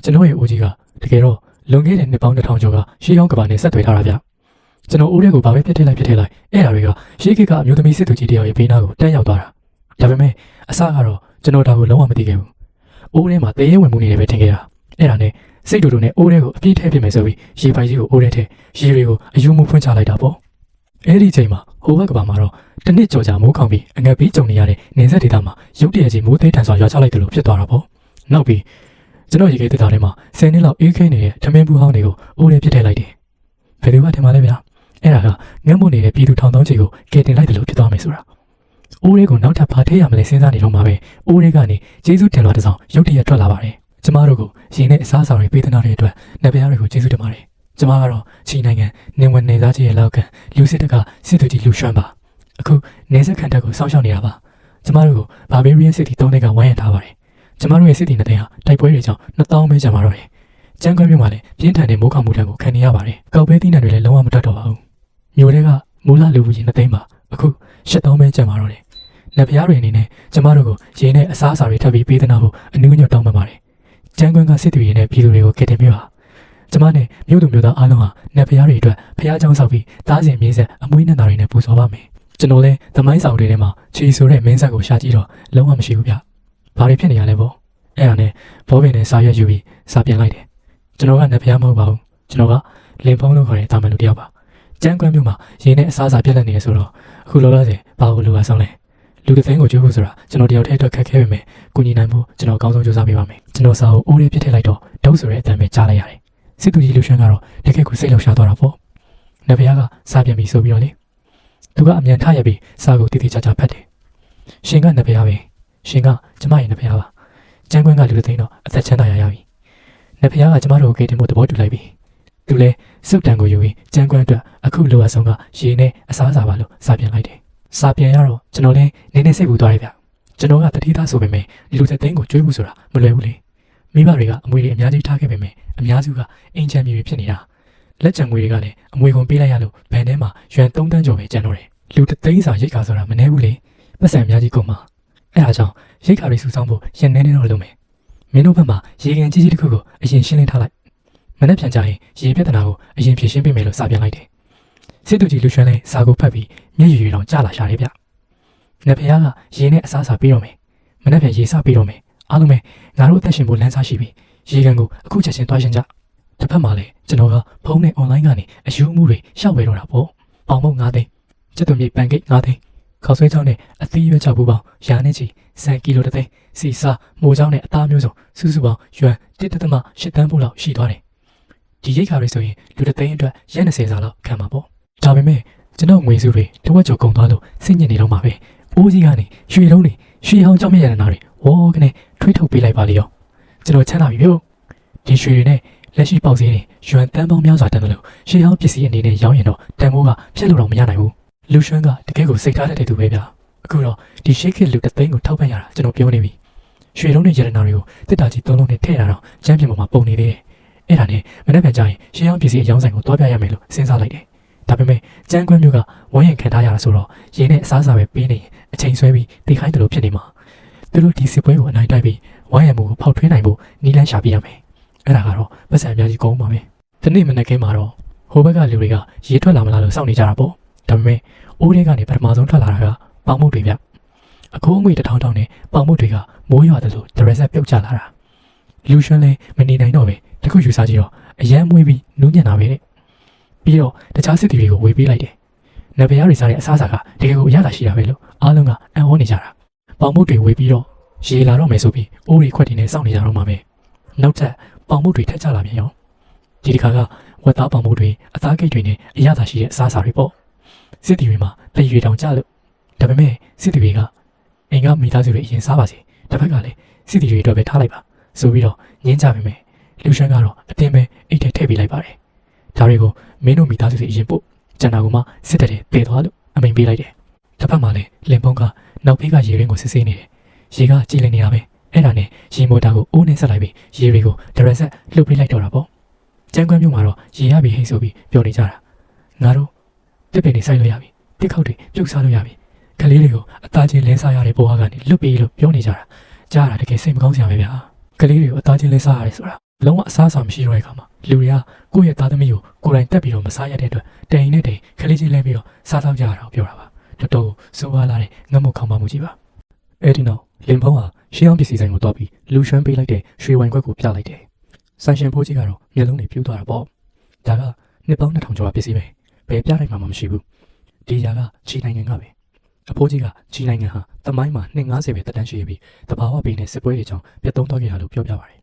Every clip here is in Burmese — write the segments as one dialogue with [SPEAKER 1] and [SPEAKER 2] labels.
[SPEAKER 1] ကျွန်တော်ရဲ့အိုကြီးကတကယ်တော့လွန်ခဲ့တဲ့နှစ်ပေါင်း2000ကျော်ကရှေးဟောင်းကဘာနဲ့ဆက်သွယ်ထားတာဗျကျွန်တော်အိုးထဲကိုဘာပဲပြစ်ထည့်လိုက်အဲ့ဒါတွေကရှေးခေတ်ကအမျိုးသမီးစစ်သူကြီးတယောက်ရဲ့ဘေးနားကိုတန်းရောက်သွားတာဒါပေမဲ့အစကတော့ကျွန်တော်ဒါကိုလုံးဝမသိခဲ့ဘူးအိုးထဲမှာတရေဝင်မှုနေတယ်ပဲထင်ခဲ့တာအဲ့ဒါနဲ့စိတ်တူတူနဲ့အိုးထဲကိုအပြည့်ထည့်ပြမယ်ဆိုပြီးရေပိုင်ကြီးကိုအိုးထဲထည့်ရေတွေကိုအယူမှုဖွင့်ချလိုက်တာပေါ့အဲ့ဒီချိန်မှာဟိုဘက်ကဘာမှာတော့တစ်နှစ်ကျော်ကြာမိုးခေါင်ပြီးအငတ်ပြီးကြုံနေရတဲ့နေဆက်ဒေသမှာရုတ်တရက်ကြီးမိုးသိမ်းထန်စွာရွာချလိုက်တယ်လို့ဖြစ်သွားတာပေါ့နောက်ပြီးကျွန်တော်ရေခဲဒေသထဲမှာ10နှစ်လောက်အေးခဲနေတဲ့ထမင်းဘူးဟောင်းတွေကိုအိုးထဲပြစ်ထည့်လိုက်တယ်ဘယ်လိုကထင်ပါလဲဗျာအဲ့ဒါကငတ်မွနေတဲ့ပြည်သူထောင်သောချိန်ကိုကယ်တင်လိုက်တယ်လို့ဖြစ်သွားမယ်ဆိုတာအိုးတွေကိုနောက်ထပ်ဖားထည့်ရမလဲစဉ်းစားနေတော့မှပဲအိုးတွေကနေကျေးဇူးတင်လွှာတစ်စောင်ရုတ်တရက်ထွက်လာပါတယ်ကျမတို့ကိုရင်နဲ့အစားအစာတွေပေးသနာတဲ့အတွက်နှစ်ပြားတွေကိုကျေးဇူးတင်ပါတယ်ကျမကတော့ချီနိုင်ငံနေဝင်နေသားကြီးရဲ့လောက်ကန်လူစစ်တပ်ကစစ်သူကြီးလူရွှမ်းပါအခုနေဆက်ခံတပ်ကိုစောင့်ရှောက်နေတာပါကျမတို့ကိုဘာဘေးရီယန်စစ်တီ3နှစ်ကဝိုင်းရထားပါတယ်ကျမတို့ရဲ့စစ်တီနှစ်သိန်းဟာတိုက်ပွဲတွေကြောင့်2000ပဲကျန်ပါတော့တယ်ကျန်းခွဲမြို့မှာလည်းပြင်းထန်တဲ့မိုးခေါင်မှုတန်းကိုခံနေရပါတယ်ကောက်ပဲသီးနှံတွေလည်းလုံးဝမတတ်တော့ပါဘူးမြို့တွေကမူလလူကြီးနှစ်သိန်းပါအခု7000ပဲကျန်ပါတော့တယ်နှစ်ပြားတွေအနေနဲ့ကျမတို့ကိုရေနဲ့အစားအစာတွေထပ်ပြီးပေးသနာဖို့အနည်းငယ်တောင်းပန်ပါတယ်ကျန်းခွန်းကစစ်သူတွေနဲ့ပြည်သူတွေကိုကယ်တင်မျိုးဟာကျမနဲ့မြို့သူမြို့သားအားလုံးဟာနှစ်ဖျားတွေအတွက်ဖျားเจ้าဆောက်ပြီးသားစဉ်မြေးဆက်အမွှေးနဲ့သားတွေနဲ့ပူဇော်ပါမယ်ကျွန်တော်လည်းသမိုင်းဆောင်တွေထဲမှာချီဆိုတဲ့မင်းဆက်ကိုရှာကြည့်တော့လုံးဝမရှိဘူးဗျဘာတွေဖြစ်နေရလဲပေါ့အဲ့ဒါနဲ့ဘောပင်နဲ့စာရွက်ယူပြီးစာပြန်လိုက်တယ်ကျွန်တော်ကနှစ်ဖျားမဟုတ်ပါဘူးကျွန်တော်ကလင်ဖုံးလို့ခေါ်တဲ့တာမန်လူတစ်ယောက်ပါကျန်းကွမ်းမြို့မှာရင်းနဲ့အစားအစာပြက်လက်နေရဆိုတော့အခုလောလောဆယ်ဘာကိုလိုအပ်ဆုံးလဲလူတစ်သိန်းကိုကျွေးဖို့ဆိုတာကျွန်တော်တယောက်တည်းအတွက်ခက်ခဲပေမဲ့ကူညီနိုင်ဖို့ကျွန်တော်အကောင်းဆုံးကြိုးစားပေးပါမယ်ကျွန်တော်စာကိုအိုးလေးပြစ်ထည့်လိုက်တော့ဒုတ်ဆိုတဲ့အတန်ပဲကြားလိုက်ရတယ်စစ်သူကြီးလူရှမ်းကတော့တကယ်ကိုစိတ်လှုပ်ရှားသွားတာပေါ့နဗယားကစာပြန်ပြီးဆိုပြီးတော့လေသူကအမြန်ထရပြီးစာကိုတိတိကျကျဖတ်တယ်ရှင်ကနဗယားပဲရှင်ကကျမရဲ့နဗယားပါကျန်းကွန်းကလူတစ်သိန်းတော့အသက်ချမ်းသာရပြီနဗယားကကျမတို့ကိုကေတင်ဖို့သဘောတူလိုက်ပြီသူလည်းစုတ်တန်ကိုယူပြီးကျန်းကွန်းအတွက်အခုလိုအပ်ဆုံးကရေနဲ့အစားအစာပါလို့စာပြန်လိုက်တယ်စာပြန်ရတော့ကျွန်တော်လည်းနည်းနည်းစိတ်ပူသွားတယ်ဗျကျွန်တော်ကတတိသားဆိုပေမဲ့လူတစ်သိန်းကိုကျွေးဖို့ဆိုတာမလွယ်ဘူးလေမိဘတွေကအမွေတွေအများကြီးထားခဲ့ပေမဲ့အများစုကအင်ချမ်းမြေတွေဖြစ်နေတာလက်ကျန်ငွေတွေကလည်းအမွေကုန်ပေးလိုက်ရလို့ဘဏ်ထဲမှာရွှန်3တန်းကျော်ပဲကျန်တော့တယ်လူတစ်သိန်းစာရိတ်ခါဆိုတာမနှဲဘူးလေပတ်စံအများကြီးကုန်မှာအဲ့ဒါကြောင့်ရိတ်ခါတွေစုဆောင်းဖို့ရန်နေနေတော့လုပ်မယ်မင်းတို့ဘက်မှာရေကန်ကြီးကြီးတစ်ခုကိုအရင်ရှင်းလင်းထားလိုက်မနေ့ပြန်ကြရင်ရေပြဿနာကိုအရင်ဖြေရှင်းပေးမယ်လို့စာပြန်လိုက်တယ်စစ်သူကြီးလူရွှန်လဲစာကိုဖတ်ပြီးမျက်ရည်တွေတော့ကျလာရှာတယ်ဗျနဖေယားကရေနဲ့အစားအစာပေးတော့မယ်မနေ့ပြန်ရေစပေးတော့မယ်အားလုံးပဲငါတို့အသက်ရှင်ဖို့လမ်းစားရှိပြီရေကန်ကိုအခုချက်ချင်းသွားရှင်းကြတစ်ဖက်မှာလည်းကျွန်တော်ကဖုန်းနဲ့ online ကနေအယူမှုတွေရှောက်ဝယ်တော့တာပေါ့ပေါင်မုတ်9သိန်းကျက်သွမြေပန်ကိတ်9သိန်းခေါက်ဆွဲချောင်းနဲ့အသီးရွက်ချပူပေါင်းရာနဲ့ချီစံကီလိုတစ်သိန်းစီစာမိုးချောင်းနဲ့အသားမျိုးစုံစုစုပေါင်းရွမ်1.8တန်းဖို့လောက်ရှိသွားတယ်ဒီရိတ်ခါတွေဆိုရင်လူတစ်သိန်းအတွက်ရက်20စာလောက်ခံမှာပေါ့ဒါပေမဲ့ကျွန်တော်ငွေစုတွေတဝက်ကျော်ကုန်သွားလို့စိတ်ညစ်နေတော့မှာပဲအိုးကြီးကနေရွှေလုံးတွေရွှေဟောင်းကြောင့်မြရနာတွေဝေါကနေထွေးထုတ်ပေးလိုက်ပါလေရောကျွန်တော်ချမ်းသာပြီဗျဒီရွှေတွေနဲ့လက်ရှိပေါက်စည်းတွေရွမ်တန်းပေါင်းများစွာတန်းတယ်လို့ရှေးဟောင်းပစ္စည်းအနေနဲ့ရောင်းရင်တော့တန်ဖိုးကဖြတ်လို့တော့မရနိုင်ဘူးလူရွှမ်းကတကယ်ကိုစိတ်ထားတတ်တဲ့သူပဲဗျာအခုတော့ဒီရှေးခေတ်လူတစ်သိန်းကိုထောက်ပံ့ရတာကျွန်တော်ပြောနေပြီရွှေလုံးနဲ့ရတနာတွေကိုတစ်တာကြီး3လုံးနဲ့ထည့်ရတော့ကျမ်းပြင်ပေါ်မှာပုံနေသေးတယ်အဲ့ဒါနဲ့မနေ့ကကြာရင်ရှေးဟောင်းပစ္စည်းအယောင်းဆိုင်ကိုတွားပြရမယ်လို့စဉ်းစားလိုက်တယ်ဒါပေမဲ့ကျန်းကွန်းမျိုးကဝန်းရင်ခံထားရတာဆိုတော့ရင်းနဲ့အစားအစာပဲပေးနေရင်အချိန်ဆွဲပြီးတိခိုင်းတယ်လို့ဖြစ်နေမှာသူတို့ဒီစစ်ပွဲကိုအနိုင်တိုက်ပြီးဝိုင်းရမှုကိုဖောက်ထွင်းနိုင်ဖို့နီးလန်းရှာပြရမယ်အဲ့ဒါကတော့ပတ်စံအများကြီးကုန်ပါပဲဒီနေ့မနေ့ကမှာတော့ဟိုဘက်ကလူတွေကရေထွက်လာမလားလို့စောင့်နေကြတာပေါ့ဒါပေမဲ့အိုးတွေကနေပထမဆုံးထွက်လာတာကပေါင်မုတ်တွေဗျအခုအငွေ1000တောင်းနဲ့ပေါင်မုတ်တွေကမိုးရွာတယ်လို့ဒရက်ဆက်ပြုတ်ကျလာတာလူရွှန်းလဲမနေနိုင်တော့ပဲတခုယူစားကြည့်တော့အရန်မွေးပြီးနူးညံ့တာပဲတဲ့ပြီးတော့တခြားစစ်တီတွေကိုဝေပေးလိုက်တယ်နဗယားတွေစားတဲ့အစားအစာကတကယ်ကိုအရသာရှိတာပဲလို့အားလုံးကအံ့ဩနေကြတာပေါင်မုတ်တွေဝေပြီးတော့ရေလာတော့မယ်ဆိုပြီးအိုးတွေခွက်တွေနဲ့စောင့်နေကြတော့မှာပဲနောက်ထပ်ပေါင်မုတ်တွေထက်ကြလာပြန်ရောဒီတစ်ခါကဝက်သားပေါင်မုတ်တွေအသားကိတ်တွေနဲ့အရသာရှိတဲ့အစားအစာတွေပေါ့စစ်တီတွေမှာတရွေတောင်ကြလို့ဒါပေမဲ့စစ်တီတွေကအိမ်ကမိသားစုတွေအရင်စားပါစေတစ်ဖက်ကလည်းစစ်တီတွေအတွက်ပဲထားလိုက်ပါဆိုပြီးတော့ညင်းကြပါမယ်လူရှမ်းကတော့အတင်းပဲအိတ်ထဲထည့်ပေးလိုက်ပါတယ်ဒါတွေကိုမင်းတို့မိသားစုတွေအရင်ပို့ကျန်တာကမှစစ်တပ်တွေတည်သွားလို့အမိန်ပေးလိုက်တယ်တစ်ဖက်မှာလည်းလင်ပုံးကနောက်ဘေးကရေရင်းကိုစစ်ဆေးနေတယ်ရေကကြည်လင်နေတာပဲအဲ့ဒါနဲ့ရေမိုတာကိုအိုးနဲ့ဆက်လိုက်ပြီးရေတွေကိုဒရက်ဆက်လှုပ်ပေးလိုက်တော့တာပေါ့ကျန်းကွမ်းမြို့မှာတော့ရေရပြီဟိတ်ဆိုပြီးပြောနေကြတာငါတို့တစ်ပင်တွေစိုက်လို့ရပြီတစ်ခေါက်တွေပြုတ်စားလို့ရပြီကလေးတွေကိုအသားချင်းလဲစားရတဲ့ဘဝကနေလွတ်ပြီးလို့ပြောနေကြတာကြားတာတကယ်စိတ်မကောင်းစရာပဲဗျာ ကလေးတွေကိုအသားချင်းလဲစားရတယ်ဆိုတာလုံးဝအစားအစာမရှိတော့တဲ့အခါမှာလူတွေကကိုယ့်ရဲ့သားသမီးကိုကိုယ်တိုင်တက်ပြီးတော့မစားရတဲ့အတွက်တိုင်နဲ့တိုင်ကလေးချင်းလဲပြီးတော့စားတော့ကြရတာကိုပြောတာပါတော်တော်စိုးဝါလာတဲ့ငတ်မခေါင်းပါမှုကြီးပါအဲ့ဒီနောက်လင်ဖုံးဟာရှေးအောင်ပစ္စည်းဆိုင်ကိုတွားပြီးလူရွှမ်းပေးလိုက်တဲ့ရွှေဝိုင်ခွက်ကိုပြလိုက်တယ်ဆိုင်ရှင်ဖိုးကြီးကတော့မျက်လုံးတွေပြူးသွားတာပေါ့ဒါကနှစ်ပေါင်း2000ကျော်ပစ္စည်းပဲဘယ်ပြနိုင်မှာမရှိဘူးဒီຢာကချီနိုင်ငံကပဲအဖိုးကြီးကချီနိုင်ငံဟာတမိုင်းမှာ250ပဲတက်တန်းရှိပြီးတဘာဝဘေးနဲ့စစ်ပွဲတွေကြောင့်ပြတ်သုံးသွားခဲ့တာလို့ပြောပြပါတယ်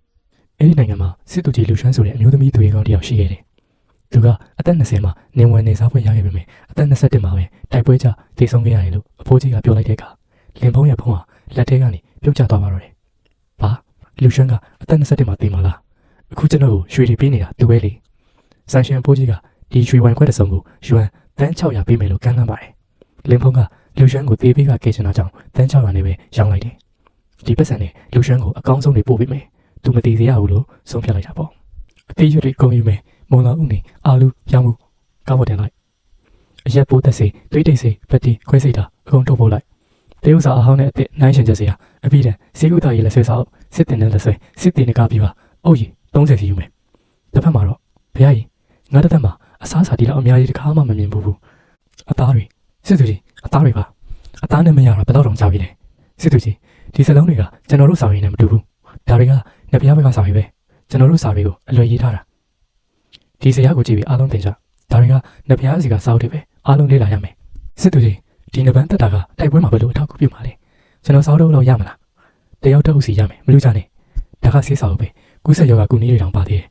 [SPEAKER 1] အဲ့ဒီနိုင်ငံမှာစစ်သူကြီးလူရွှမ်းဆိုတဲ့အမျိုးသမီးသူရဲကောင်းတစ်ယောက်ရှိခဲ့တယ်သူကအသက်20မှာနေဝင်နေစားဖွင့်ရခဲ့ပေမဲ့အသက်21မှာပဲတိုက်ပွဲကြသေဆုံးခဲ့ရတယ်လို့အဖိုးကြီးကပြောလိုက်တဲ့အခါလင်ဖုံးရဲ့ဖုံးဟာလက်ထဲကနေပြုတ်ကျသွားပါတော့တယ်။ဘာလူရွှမ်းကအသက်21မှာသေမှာလား။အခုကျွန်တော်ကိုရွှေတွေပေးနေတာသူပဲလေ။ဆန်ရှင်အဖိုးကြီးကဒီရွှေဝိုင်ခွက်တစ်စုံကိုယွမ်တန်း600ပေးမယ်လို့ကမ်းလှမ်းပါတယ်။လင်ဖုံးကလူရွှမ်းကိုသေးပေးကကဲချင်တာကြောင့်တန်း600နဲ့ပဲရောင်းလိုက်တယ်။ဒီပတ်စံနဲ့လူရွှမ်းကိုအကောင်းဆုံးတွေပို့ပေးမယ်။သူမသေးစေရဘူးလို့ဆုံးဖြတ်လိုက်တာပေါ့။အသေးရွက်တွေကုန်ယူမယ်။မုံလာဥနေအာလူရောင်းမှုကောက်ဖို့တင်လိုက်။အရက်ပိုးသက်စေတွေးတိတ်စေဖက်တီခွဲစိတ်တာအကုန်ထုတ်ပို့လိုက်။တေးဥစားအဟောင်းနဲ့အစ်နိုင်ရှင်ချက်စီဟာအပြီးတန်စီကုတာရေးလက်ဆွဲဆောက်စစ်တင်နဲ့လက်ဆွဲစစ်တင်နဲ့ကပြီးပါအုပ်ကြီး30စီယူမယ်။တစ်ဖက်မှာတော့ဘုရားကြီးငါတစ်သက်မှာအစားအစာဒီလောက်အများကြီးတစ်ခါမှမမြင်ဘူး။အသားတွေစစ်သူကြီးအသားတွေပါအသားနဲ့မရတော့ဘယ်တော့တောင်ကြာပြီလဲ။စစ်သူကြီးဒီစလုံးတွေကကျွန်တော်တို့စာရင်းနဲ့မတူဘူး။ဒါတွေကနှစ်ပြားဘက်ကစာရင်းပဲကျွန်တော်တို့စာတွေကိုအလွယ်ရေးထားတာ။ဒီဇာတ်ကိုကြည့်ပြီးအားလုံးသင်ကြ။ဒါတွေကနှစ်ပြားစီကစာအုပ်တွေပဲအားလုံးလေ့လာရမယ်။စစ်သူကြီးဒီနဗန်းတက်တာကတိုက်ပွဲမှာဘယ်လိုအထောက်အကူပြုမှာလဲကျွန်တော်စောက်တော့လို့ရမလားတယောက်တစ်ဦးစီရမယ်မလို့ကြနဲ့ဒါကဆေးစာအုပ်ပဲကူးဆက်ယောဂကူနီးတွေတောင်ပါသေးတယ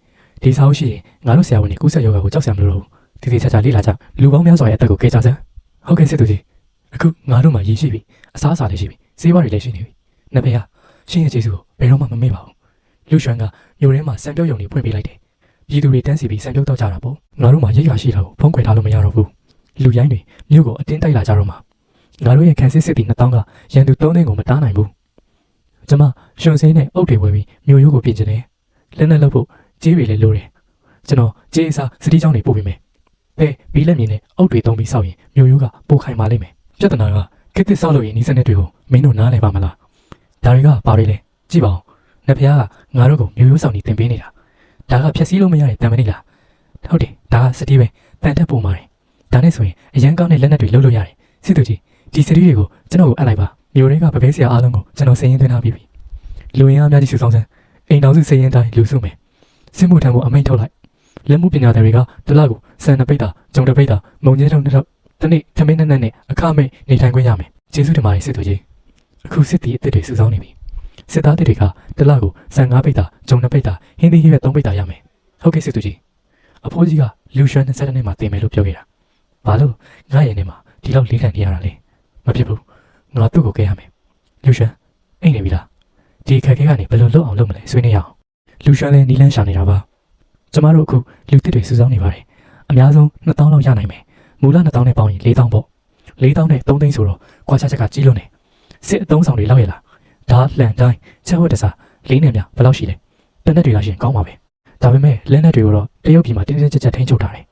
[SPEAKER 1] ်ဒီစာအုပ်ရှိရင်ငါတို့ဆရာဝန်တွေကူးဆက်ယောဂကိုကြောက်စရာမလိုတော့ဘူးဒီချာချာလေ့လာကြလူပေါင်းများစွာရဲ့အသက်ကိုကယ်ချစမ်းဟုတ်ကဲ့စစ်သူကြီးအခုငါတို့မှာရည်ရှိပြီအစားအစာလည်းရှိပြီဆေးဝါးတွေလည်းရှိနေပြီနဖေဟာရှင်ရဲ့ကျေးဇူးကိုဘယ်တော့မှမမေ့ပါဘူးလူရွှမ်းကမြို့ထဲမှာစံပြုတ်ယုံတွေဖွင့်ပေးလိုက်တယ်ပြည်သူတွေတန်းစီပြီးစံပြုတ်တော့ကြတာပေါ့ငါတို့မှာရိတ်ရရှိတာကိုဖုံးကွယ်ထားလို့မရတော့ဘူးလူရိုင်းတွေမြို့ကိုအတင်းတိုက်လာကြတော့မှာငါတို့ရဲ့ခန်းစစ်စစ်တီ2000ကရန်သူ3သိန်းကိုမတားနိုင်ဘူးကျမရွှွန်စင်းနဲ့အုတ်တွေဝယ်ပြီးမြို့ရိုးကိုပြင်ကျင်တယ်လက်နဲ့လုပ်ဖို့ကြေးတွေလည်းလိုတယ်ကျွန်တော်ကြေးအစားစတီးချောင်းတွေပို့ပေးမယ်ဘယ်ဘီလက်မြင်နဲ့အုတ်တွေသုံးပြီးစောက်ရင်မြို့ရိုးကပိုခိုင်ပါလိမ့်မယ်ပြဿနာကခက်သစ်ဆောက်လို့ရင်ဤစနစ်တွေကိုမင်းတို့နားလည်ပါမလားဒါတွေကဘာတွေလဲကြည့်ပါဦးနှစ်ဖျားကငါတို့ကိုမြို့ရိုးဆောင်နေတင်ပေးနေတာဒါကဖြက်စီးလို့မရတဲ့တံမဏိလားဟုတ်တယ်ဒါကစတီးပဲတန်တက်ပုံပါတယ်ဒါနဲ့ဆိုရင်အရန်ကောင်းတဲ့လက်နက်တွေလုပ်လို့ရတယ်စစ်သူကြီးဒီစတီးတွေကိုကျွန်တော်ကိုအပ်လိုက်ပါမြို့တွေကဗပဲဆရာအားလုံးကိုကျွန်တော်စည်ရင်းသွင်းထားပြီးပြီလူရင်းအားများကြီးစုဆောင်စမ်းအိမ်တော်စုစည်ရင်းတိုင်းလူစုမယ်စစ်မှုထမ်းဖို့အမိန့်ထုတ်လိုက်လက်မှုပညာတွေကတလကိုစံနှစ်ပိတ်တာဂျုံတစ်ပိတ်တာမုံကျဲထုံတစ်ထုပ်တနေ့ထမင်းနဲ့အခမဲ့နေထိုင်ခွင့်ရမယ်ကျေးဇူးတင်ပါတယ်စစ်သူကြီးအခုစစ်တီးအစ်စ်တွေစုဆောင်နေပြီစစ်သားတွေကတလကိုစံ5ပိတ်တာဂျုံ2ပိတ်တာဟင်းသီးဟင်းရွက်3ပိတ်တာရမယ်ဟုတ်ကဲ့စစ်သူကြီးအဖိုးကြီးကလူရွှမ်း20နှစ်မှာတင်မယ်လို့ပြောခဲ့တာဘာလို့ငါရဲ့နေမှာဒီလောက်လေးခံနေရတာလဲမဖြစ်ဘူးငါသူ့ကိုကဲရမယ်လူရွှမ်းအိမ်နေပြီလားဒီခက်ခဲကနေဘယ်လိုလုပ်အောင်လုပ်မလဲဆွေးနွေးရအောင်လူရွှမ်းလည်းနီးလန်းရှာနေတာပါကျမတို့အခုလူတစ်တွေစုဆောင်းနေပါတယ်အများဆုံး2000လောက်ရနိုင်မယ်မူလ2000နဲ့ပေါင်းရင်4000ပေါ့4000နဲ့3သိန်းဆိုတော့ကွာခြားချက်ကကြီးလို့နေစစ်အသုံးဆောင်တွေလောက်ရလားဒါလှန်တိုင်းချက်ဝက်တစားလေးနဲ့များဘယ်လောက်ရှိလဲတနက်တွေကရှင်ကောင်းပါပဲဒါပေမဲ့လက်နက်တွေကိုတော့တရုတ်ပြည်မှာတင်းတင်းကြပ်ကြပ်ထိန်းချုပ်ထားတယ်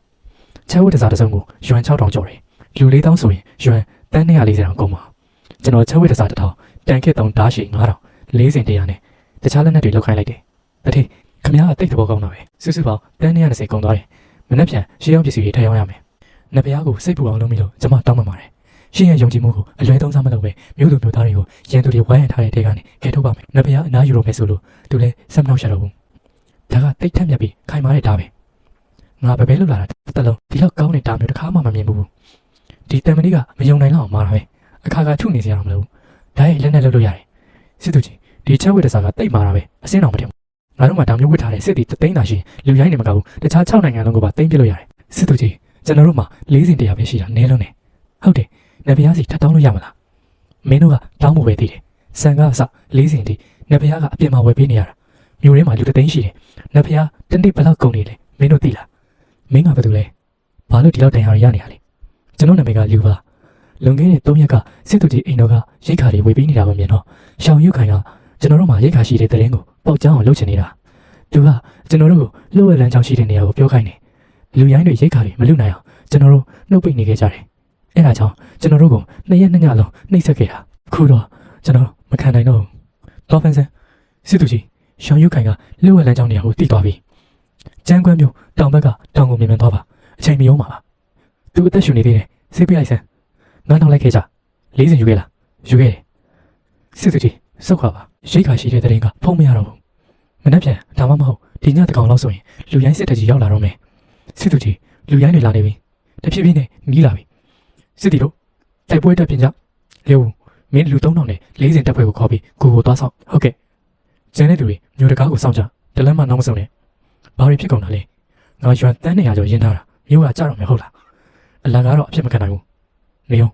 [SPEAKER 1] ချက်ဝက်တစားတစ်စုံကိုယွမ်6000ကျော်တယ်လူ4000ဆိုရင်ယွမ်တန်း140တောင်ကုန်ပါကျွန်တော်ချက်ဝက်တစား1000တန်ခစ်3ဓာတ်ရှိ9000 4စင်100နဲ့တခြားလက်နက်တွေလောက်ခိုင်းလိုက်တယ်တတိခမရအသိသဘောကောင်းတာပဲစုစုပေါင်းတန်း120ကုန်သွားတယ်မနေ့ပြန်ရှေးရောက်ပစ္စည်းတွေထည့်ရောက်ရမယ်နဘရားကိုစိတ်ပူအောင်လုပ်မိလို့ကျွန်မတောင်းပန်ပါတယ်ရှင်းရဲ့ယုံကြည်မှုကိုအလွဲသုံးစားမလုပ်ပဲမြို့သူမြို့သားတွေကိုရန်သူတွေဝိုင်းရထားတဲ့တဲကနေကဲထုတ်ပါမယ်နဘရားအနားယူတော့မယ်ဆိုလို့သူလည်းဆက်မနှောက်ရတော့ဘူးဒါကတိတ်ထက်မြက်ပြီးခိုင်မာတဲ့ဓာတ်ပဲငါပဲလောက်လာတာတစ်လုံးဒီလောက်ကောင်းတဲ့ဓာတ်မျိုးတစ်ခါမှမမြင်ဘူးဒီတံမဏိကမယုံနိုင်လောက်အောင်မာတာပဲအခါခါထုနေစရာမလိုဘူးဒါရဲ့လက်နဲ့လုပ်လို့ရတယ်စစ်သူကြီးဒီချက်ဝက်တစားကတိတ်မာတာပဲအစင်းအောင်မတင်ဘူးငါတို့မှတောင်မျိုးဝစ်ထားတဲ့စစ်တီတသိန်းသာရှိလူရိုင်းနေမကဘူးတခြား6နိုင်ငံလုံးကိုပါသိမ်းပြလို့ရတယ်စစ်သူကြီးကျွန်တော်တို့မှာ4စင်100ပဲရှိတာနည်းလုံးနဲ့ဟုတ်တယ်နဘရားစီထပ်တောင်းလို့ရမလားမင်းတို့ကတောင်းဖို့ပဲတည်တယ်ဆန်ကအစ4စင်တီနဘရားကအပြင်မှာဝယ်ပေးနေရတာမြို့ထဲမှာလူတသိန်းရှိတယ်နဘရားတနေ့ဘယ်လောက်ကုန်နေလဲမင်းတို့သိလားမင်းကဘာလုပ်လဲဘာလို့ဒီလောက်တန်ရာရနေရလဲကျွန်တော်နာမည်ကလူပါလွန်ခဲ့တဲ့3ရက်ကစစ်သူကြီးအိမ်တော်ကရိတ်ခါတွေဝယ်ပေးနေတာပဲမြင်တော့ရှောင်ယူခိုင်ကကျွန်တော်တို့မှာရိတ်ခါရှိတဲ့တဲ့ရင်ကိုပေါက်ကြောင်းအောင်လုပ်ချင်နေတာသူကကျွန်တော်တို့ကိုလှုပ်ဝက်လန်းချောင်းရှိတဲ့နေရာကိုပြောခိုင်းတယ်လူရိုင်းတွေရိတ်ခါတွေမလွတ်နိုင်အောင်ကျွန်တော်တို့နှုတ်ပိတ်နေခဲ့ကြတယ်အဲ့ဒါကြောင့်ကျွန်တော်တို့က2ရက်2ညလုံးနှိပ်စက်ခဲ့တာအခုတော့ကျွန်တော်မခံနိုင်တော့ဘူးတော်ဖန်ဆန်စစ်သူကြီး ရှောင်းယူခိုင်ကလှုပ်ဝက်လမ်းကြောင်းနေရာကိုတိသွားပြီကျန်းကွမ်းမျိုးတောင်ဘက်ကတောင်ကိုမြင်မြန်သွားပါအချိန်မယုံပါသူအသက်ရှူနေသေးတယ်စိတ်ပြလိုက်စမ်းငါနောက်လိုက်ခဲ့ကြလေးစင်ယူခဲ့လားယူခဲ့တယ်စစ်သူကြီးစုတ်ခါပါရိတ်ခါရှိတဲ့တရင်ကဖုံးမရတော့ဘူးမနှက်ပြန်ဒါမှမဟုတ်ဒီညတကောင်လောက်ဆိုရင်လူရိုင်းစစ်တကြီးရောက်လာတော့မယ်စစ်သူကြီးလူရိုင်းတွေလာနေပြီတဖြည်းဖြည်းနဲ့မီးလာပြီစစ်တီတို့တိုက်ပွဲတက်ပြင်ကြလေဦးမင်းလူ3000နဲ့လေးစင်တက်ဖွဲ့ကိုခေါ်ပြီးကိုကိုသွားဆောင်ဟုတ်ကဲ့ကျန်တဲ့သူတွေမျိုးတကားကိုစောင့်ကြတလန်းမနောက်မဆုံးနဲ့ဘာတွေဖြစ်ကုန်တာလဲငါရွာတန်း200ကျော်ရင်းထားတာမျိုးကကြတော့မယ်ဟုတ်လားအလံကတော့အဖြစ်မခံနိုင်ဘူးနေအောင်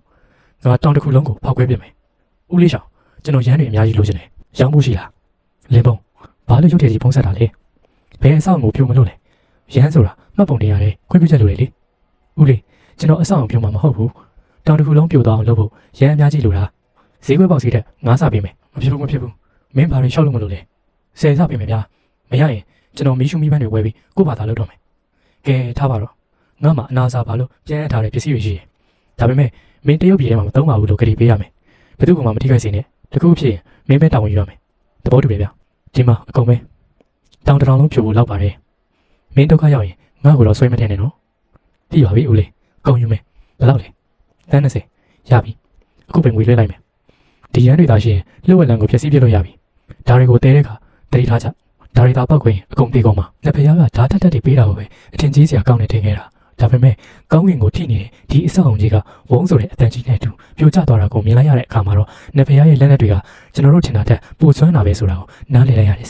[SPEAKER 1] ငါတောင်တစ်ခုလုံးကိုဖောက်ခွဲပြင်မယ်ဦးလေးရှောင်းကျွန်တော်ရမ်းတွေအများကြီးလိုချင်တယ်ရောင်းဖို့ရှိလားလင်းပုံဘာလို့ရုပ်ထည်ကြီးဖုံးဆက်တာလဲဘယ်အဆောင်ကိုပြုံမလို့လဲရမ်းဆိုတာမှတ်ပုံတင်ရတယ်ခွင့်ပြုချက်လိုတယ်လေဦးလေးကျွန်တော်အဆောင်ပြုံမှာမဟုတ်ဘူးတောင်တစ်ခုလုံးပြိုသွားအောင်လုပ်ဖို့ရမ်းအများကြီးလိုတာဈေးခွဲပေါက်စီးတဲ့ငါးစာပေးမယ်မဖြစ်ဘူးမင်းဘာတွေရှောက်လို့မလို့လဲ10စပေးမယ်ဗျာမရရင်ကျွန်တော်မီးရှူမီးပန်းတွေဝယ်ပြီးကို့ဘာသာလုပ်တော့မယ်ကဲထားပါတော့ငါမှအနာစာဘာလို့ပြန်ရထားတဲ့ပစ္စည်းတွေရှိတယ်ဒါပေမဲ့မင်းတရုတ်ပြည်ထဲမှာမသုံးပါဘူးလို့ကြည့်ပေးရမယ်ဘယ်သူမှမထိခိုက်စေနဲ့တကူဖြစ်ရင်မင်းပဲတာဝန်ယူရမယ်သဘောတူတယ်ဗျဒီမှာအကုန်ပဲတောင်တထောင်လုံးဖြိုဖို့လောက်ပါတယ်မင်းဒုက္ခရောက်ရင်ငါ့ကိုတော့ဆွဲမထင်နဲ့နော်ပြီးပါပြီဦးလေးကုန်ယူမယ်ဘယ်လောက်လဲတန်း30ရပြီအခုပဲငွေလွှဲလိုက်မယ်ဒီရန်တွေသာရှိရင်လှုပ်ဝက်လန်ကိုဖျက်ဆီးပြလို့ရပြီဒါတွေကိုတဲတဲ့အခါတတိထားကြဒါတွေသာပောက်ခွင့်အကုန်ပြေကုန်မှာလက်ဖျားကဓာတ်တက်တွေပေးတာပဲအထင်ကြီးစရာကောင်းနေထင်ခဲ့တာဒါပေမဲ့ကောင်းကင်ကိုထိနေတဲ့ဒီအဆောက်အုံကြီးကဝုန်းဆိုတဲ့အတန်ကြီးနဲ့အတူပြိုကျသွားတာကိုမြင်လိုက်ရတဲ့အခါမှာတော့လက်ဖျားရဲ့လက်နက်တွေကကျွန်တော်တို့ထင်တာတက်ပိုဆွမ်းတာပဲဆိုတာကိုနားလည်လိုက်ရတယ်